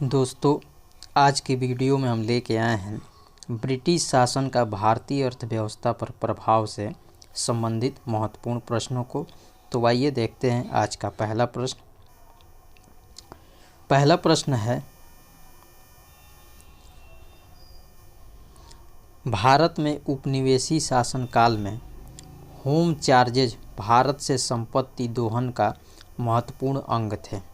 दोस्तों, आज की वीडियो में हम लेके आए हैं ब्रिटिश शासन का भारतीय अर्थव्यवस्था पर प्रभाव से संबंधित महत्वपूर्ण प्रश्नों को। तो आइए देखते हैं आज का पहला प्रश्न। पहला प्रश्न है, भारत में उपनिवेशी शासन काल में होम चार्जेज भारत से संपत्ति दोहन का महत्वपूर्ण अंग थे।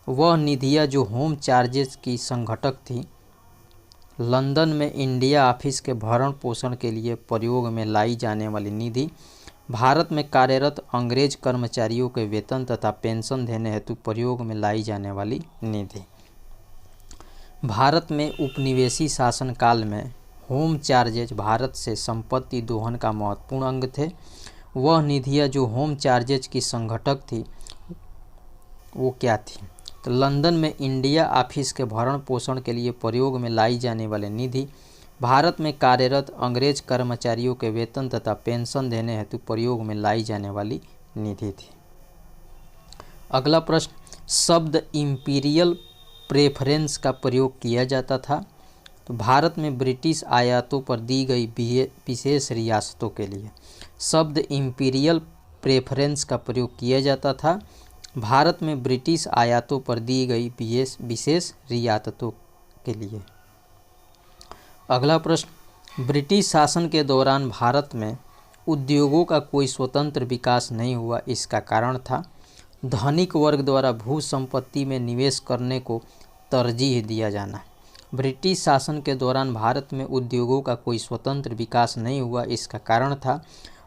वह निधियां जो होम चार्जेस की संघटक थी, लंदन में इंडिया ऑफिस के भरण पोषण के लिए प्रयोग में लाई जाने वाली निधि, भारत में कार्यरत अंग्रेज कर्मचारियों के वेतन तथा पेंशन देने हेतु प्रयोग में लाई जाने वाली निधि। भारत में उपनिवेशी शासन काल में होम चार्जेज भारत से संपत्ति दोहन का महत्वपूर्ण अंग थे। वह निधियां जो होम चार्जेज की संघटक थी वो क्या थी? तो लंदन में इंडिया ऑफिस के भरण पोषण के लिए प्रयोग में लाई जाने वाली निधि, भारत में कार्यरत अंग्रेज कर्मचारियों के वेतन तथा पेंशन देने हेतु प्रयोग में लाई जाने वाली निधि थी। अगला प्रश्न, शब्द इंपीरियल प्रेफरेंस का प्रयोग किया जाता था। तो भारत में ब्रिटिश आयातों पर दी गई विशेष रियासतों के लिए शब्द इंपीरियल प्रेफरेंस का प्रयोग किया जाता था। भारत में ब्रिटिश आयातों पर दी गई विशेष रियासतों के लिए। अगला प्रश्न, ब्रिटिश शासन के दौरान भारत में उद्योगों का कोई स्वतंत्र विकास नहीं हुआ। इसका कारण था धनिक वर्ग द्वारा भू संपत्ति में निवेश करने को तरजीह दिया जाना। ब्रिटिश शासन के दौरान भारत में उद्योगों का कोई स्वतंत्र विकास नहीं हुआ। इसका कारण था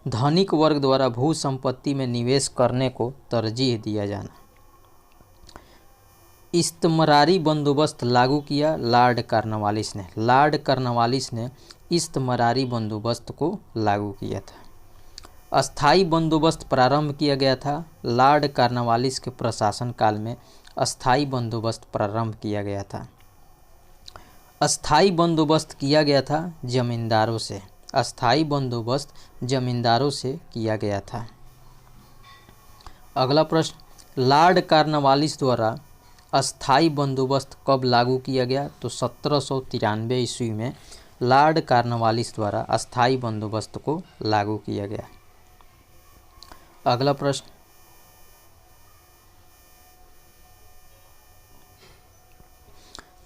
धनिक वर्ग द्वारा भू संपत्ति में निवेश करने को तरजीह दिया जाना। इस्तमरारी बंदोबस्त लागू किया लॉर्ड कॉर्नवालिस ने। लॉर्ड कॉर्नवालिस ने इस्तमरारी बंदोबस्त को लागू किया था। अस्थाई बंदोबस्त प्रारंभ किया गया था। लॉर्ड कॉर्नवालिस के प्रशासन काल में अस्थाई बंदोबस्त प्रारंभ किया गया था। अस्थाई बंदोबस्त किया गया था जमींदारों से। अस्थाई बंदोबस्त जमींदारों से किया गया था। अगला प्रश्न, लॉर्ड कॉर्नवालिस द्वारा अस्थाई बंदोबस्त कब लागू किया गया? तो 1793 ईस्वी में लॉर्ड कॉर्नवालिस द्वारा अस्थाई बंदोबस्त को लागू किया गया। अगला प्रश्न,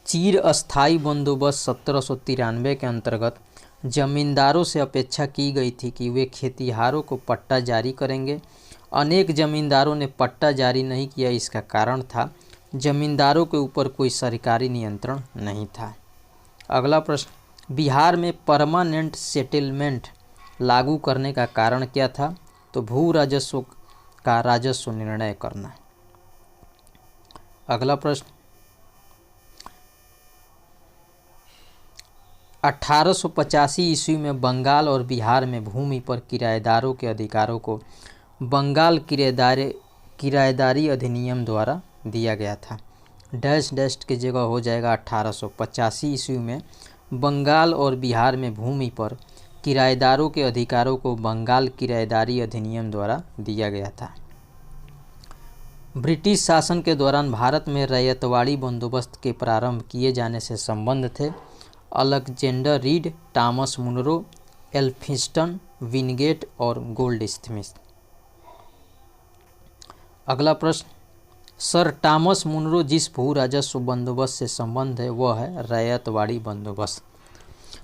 चीर अस्थाई बंदोबस्त 1793 के अंतर्गत जमींदारों से अपेक्षा की गई थी कि वे खेतिहारों को पट्टा जारी करेंगे। अनेक जमींदारों ने पट्टा जारी नहीं किया। इसका कारण था जमींदारों के ऊपर कोई सरकारी नियंत्रण नहीं था। अगला प्रश्न, बिहार में परमानेंट सेटलमेंट लागू करने का कारण क्या था? तो भू राजस्व का राजस्व निर्णय करना। अगला प्रश्न, 1885 ईस्वी में बंगाल और बिहार में भूमि पर किराएदारों के अधिकारों को बंगाल किराएदारी अधिनियम द्वारा दिया गया था। डैश डैश की जगह हो जाएगा 1885 ईस्वी में बंगाल और बिहार में भूमि पर किराएदारों के अधिकारों को बंगाल किराएदारी अधिनियम द्वारा दिया गया था। ब्रिटिश शासन के दौरान भारत में रैयतवाड़ी बंदोबस्त के प्रारंभ किए जाने से संबंध थे Alexander Read, Thomas Munro, Elphinstone, Wingate और गोल्डस्मिथ। अगला प्रश्न, सर थॉमस मुनरो जिस भू राजस्व बंदोबस्त से संबंध है वह है रैयतवाड़ी बंदोबस्त।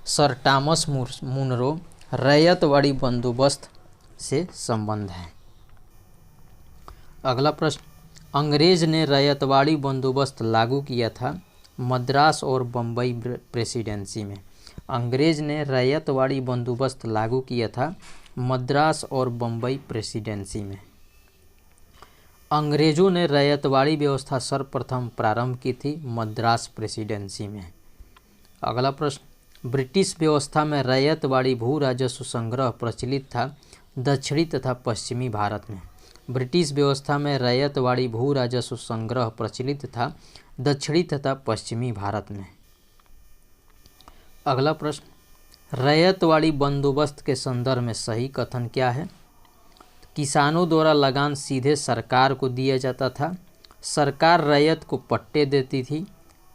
सर थॉमस मुनरो रैयतवाड़ी बंदोबस्त से संबंध है। अगला प्रश्न, अंग्रेज ने रैयतवाड़ी बंदोबस्त लागू किया था मद्रास और बम्बई प्रेसिडेंसी में। अंग्रेज ने रैयतवाड़ी बंदोबस्त लागू किया था मद्रास और बम्बई प्रेसिडेंसी में। अंग्रेजों ने रैयतवाड़ी व्यवस्था सर्वप्रथम प्रारंभ की थी मद्रास प्रेसिडेंसी में। अगला प्रश्न, ब्रिटिश व्यवस्था में रैयतवाड़ी भू राजस्व संग्रह प्रचलित था दक्षिणी तथा पश्चिमी भारत में। ब्रिटिश व्यवस्था में रैयतवाड़ी भू राजस्व संग्रह प्रचलित था दक्षिणी तथा पश्चिमी भारत में। अगला प्रश्न, रैयतवाड़ी बंदोबस्त के संदर्भ में सही कथन क्या है? किसानों द्वारा लगान सीधे सरकार को दिया जाता था। सरकार रैयत को पट्टे देती थी।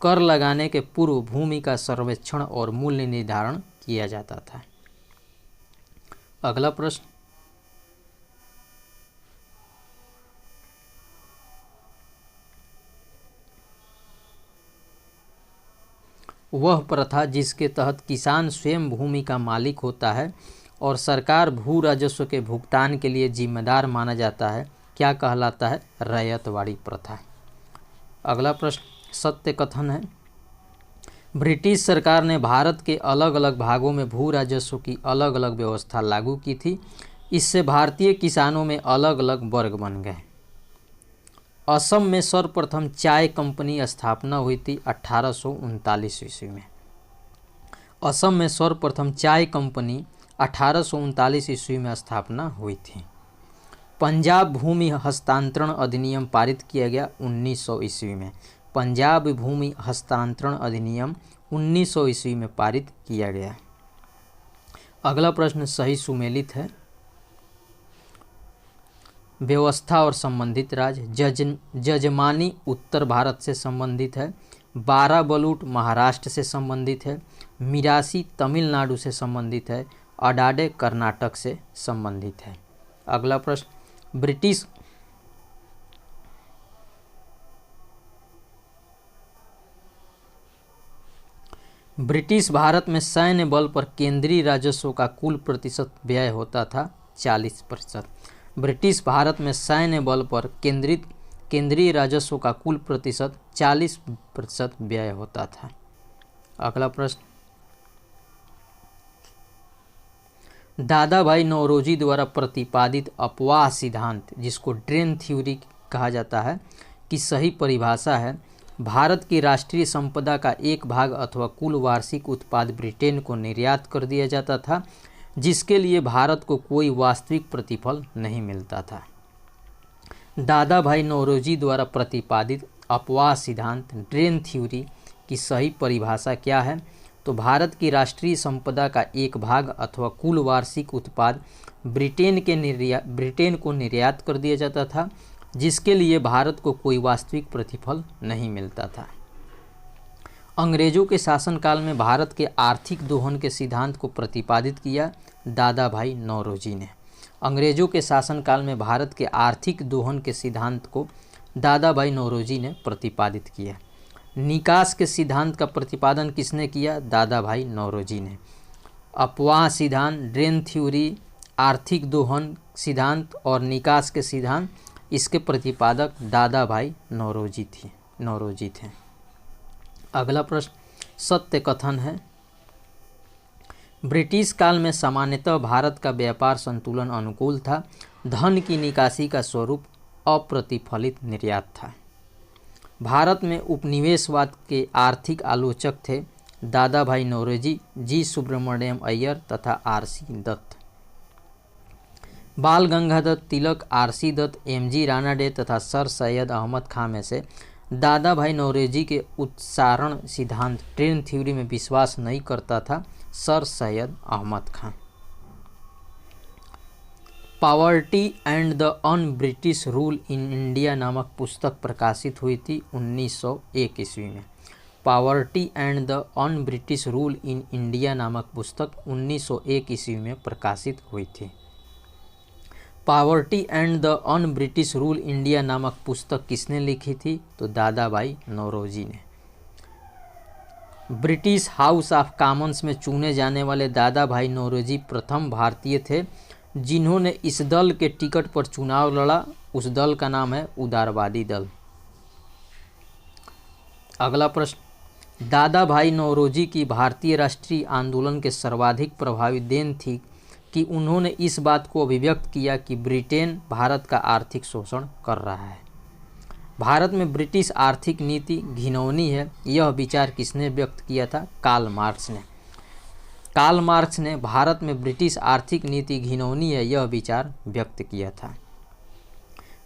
कर लगाने के पूर्व भूमि का सर्वेक्षण और मूल्य निर्धारण किया जाता था। अगला प्रश्न, वह प्रथा जिसके तहत किसान स्वयं भूमि का मालिक होता है और सरकार भू राजस्व के भुगतान के लिए जिम्मेदार माना जाता है, क्या कहलाता है? रैयतवाड़ी प्रथा। अगला प्रश्न, सत्य कथन है। ब्रिटिश सरकार ने भारत के अलग अलग भागों में भू राजस्व की अलग अलग व्यवस्था लागू की थी। इससे भारतीय किसानों में अलग अलग वर्ग बन गए। असम में सर्वप्रथम चाय कंपनी स्थापना हुई थी 1839 ईस्वी में। असम में सर्वप्रथम चाय कंपनी 1839 ईस्वी में स्थापना हुई थी। पंजाब भूमि हस्तांतरण अधिनियम पारित किया गया 1900 ईस्वी में। पंजाब भूमि हस्तांतरण अधिनियम 1900 ईस्वी में पारित किया गया। अगला प्रश्न सही सुमेलित है। व्यवस्था और संबंधित राज्य, जजमानी उत्तर भारत से संबंधित है, बारह बलूट महाराष्ट्र से संबंधित है, मिरासी तमिलनाडु से संबंधित है, अडाडे कर्नाटक से संबंधित है। अगला प्रश्न, ब्रिटिश भारत में सैन्य बल पर केंद्रीय राजस्व का कुल प्रतिशत व्यय होता था 40%। ब्रिटिश भारत में सैन्य बल पर केंद्रीय राजस्व का कुल प्रतिशत 40% व्यय होता था। अगला प्रश्न, दादा भाई नौरोजी द्वारा प्रतिपादित अपवाह सिद्धांत, जिसको ड्रेन थ्योरी कहा जाता है, की सही परिभाषा है। भारत की राष्ट्रीय संपदा का एक भाग अथवा कुल वार्षिक उत्पाद ब्रिटेन को निर्यात कर दिया जाता था, जिसके लिए भारत को कोई वास्तविक प्रतिफल नहीं मिलता था। दादा भाई नौरोजी द्वारा प्रतिपादित अपवाह सिद्धांत ड्रेन थ्योरी की सही परिभाषा क्या है? तो भारत की राष्ट्रीय संपदा का एक भाग अथवा कुल वार्षिक उत्पाद ब्रिटेन को निर्यात कर दिया जाता था, जिसके लिए भारत को कोई वास्तविक प्रतिफल नहीं मिलता था। अंग्रेजों के शासनकाल में भारत के आर्थिक दोहन के सिद्धांत को प्रतिपादित किया दादा भाई नौरोजी ने। अंग्रेजों के शासनकाल में भारत के आर्थिक दोहन के सिद्धांत को दादा भाई नौरोजी ने प्रतिपादित किया। निकास के सिद्धांत का प्रतिपादन किसने किया? दादा भाई नौरोजी ने। अपवाह सिद्धांत, ड्रेन थ्योरी, आर्थिक दोहन सिद्धांत और निकास के सिद्धांत, इसके प्रतिपादक दादा भाई नौरोजी थे। अगला प्रश्न सत्य कथन है। ब्रिटिश काल में सामान्यतः भारत का व्यापार संतुलन अनुकूल था। धन की निकासी का स्वरूप अप्रतिफलित निर्यात था। भारत में उपनिवेशवाद के आर्थिक आलोचक थे दादा भाई नौरोजी, जी सुब्रमण्यम अय्यर तथा आर.सी. दत्त। बाल गंगाधर तिलक, आर.सी. दत्त, एम.जी. रानाडे तथा सर सैयद अहमद खां में से दादा भाई नौरोजी के उत्सारण सिद्धांत ड्रेन थ्योरी में विश्वास नहीं करता था sir Syed Ahmad Khan. Poverty and the un British rule in India नामक पुस्तक प्रकाशित हुई थी 1901 ईस्वी में। Poverty and the un British rule in India नामक पुस्तक 1901 ईस्वी में प्रकाशित हुई थी। Poverty and the un British rule India नामक पुस्तक किसने लिखी थी? तो दादा भाई नौरोजी ने। ब्रिटिश हाउस ऑफ कॉमन्स में चुने जाने वाले दादा भाई नौरोजी प्रथम भारतीय थे जिन्होंने इस दल के टिकट पर चुनाव लड़ा। उस दल का नाम है उदारवादी दल। अगला प्रश्न, दादा भाई नौरोजी की भारतीय राष्ट्रीय आंदोलन के सर्वाधिक प्रभावी देन थी कि उन्होंने इस बात को अभिव्यक्त किया कि ब्रिटेन भारत का आर्थिक शोषण कर रहा है। भारत में ब्रिटिश आर्थिक नीति घिनौनी है, यह विचार किसने व्यक्त किया था? कार्ल मार्क्स ने। कार्ल मार्क्स ने भारत में ब्रिटिश आर्थिक नीति घिनौनी है यह विचार व्यक्त किया था।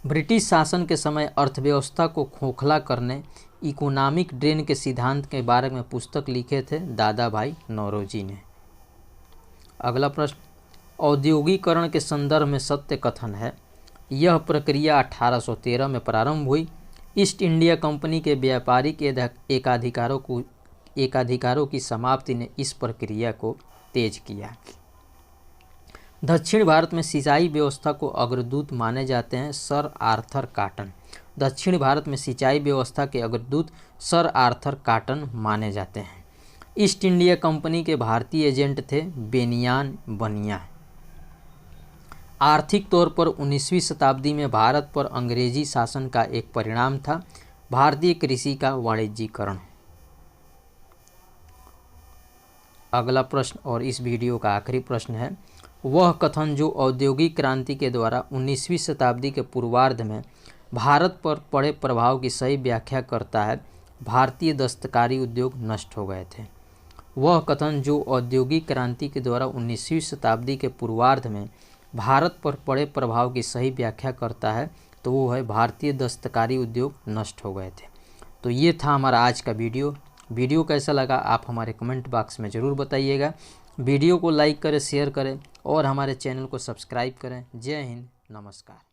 ब्रिटिश शासन के समय अर्थव्यवस्था को खोखला करने इकोनॉमिक ड्रेन के सिद्धांत के बारे में पुस्तक लिखे थे दादा भाई नौरोजी ने। अगला प्रश्न, औद्योगिकरण के संदर्भ में सत्य कथन है। यह प्रक्रिया 1813 में प्रारंभ हुई। ईस्ट इंडिया कंपनी के व्यापारिक एकाधिकारों की समाप्ति ने इस प्रक्रिया को तेज किया। दक्षिण भारत में सिंचाई व्यवस्था को अग्रदूत माने जाते हैं सर आर्थर कॉटन। दक्षिण भारत में सिंचाई व्यवस्था के अग्रदूत सर आर्थर कॉटन माने जाते हैं। ईस्ट इंडिया कंपनी के भारतीय एजेंट थे बेनियान बनिया। आर्थिक तौर पर 19वीं शताब्दी में भारत पर अंग्रेजी शासन का एक परिणाम था भारतीय कृषि का वाणिज्यीकरण। अगला प्रश्न और इस वीडियो का आखिरी प्रश्न है, वह कथन जो औद्योगिक क्रांति के द्वारा 19वीं शताब्दी के पूर्वार्ध में भारत पर पड़े प्रभाव की सही व्याख्या करता है, भारतीय दस्तकारी उद्योग नष्ट हो गए थे। वह कथन जो औद्योगिक क्रांति के द्वारा 19वीं शताब्दी के पूर्वार्ध में भारत पर पड़े प्रभाव की सही व्याख्या करता है, तो वो है भारतीय दस्तकारी उद्योग नष्ट हो गए थे। तो ये था हमारा आज का वीडियो कैसा लगा आप हमारे कमेंट बॉक्स में ज़रूर बताइएगा। वीडियो को लाइक करें, शेयर करें और हमारे चैनल को सब्सक्राइब करें। जय हिंद, नमस्कार।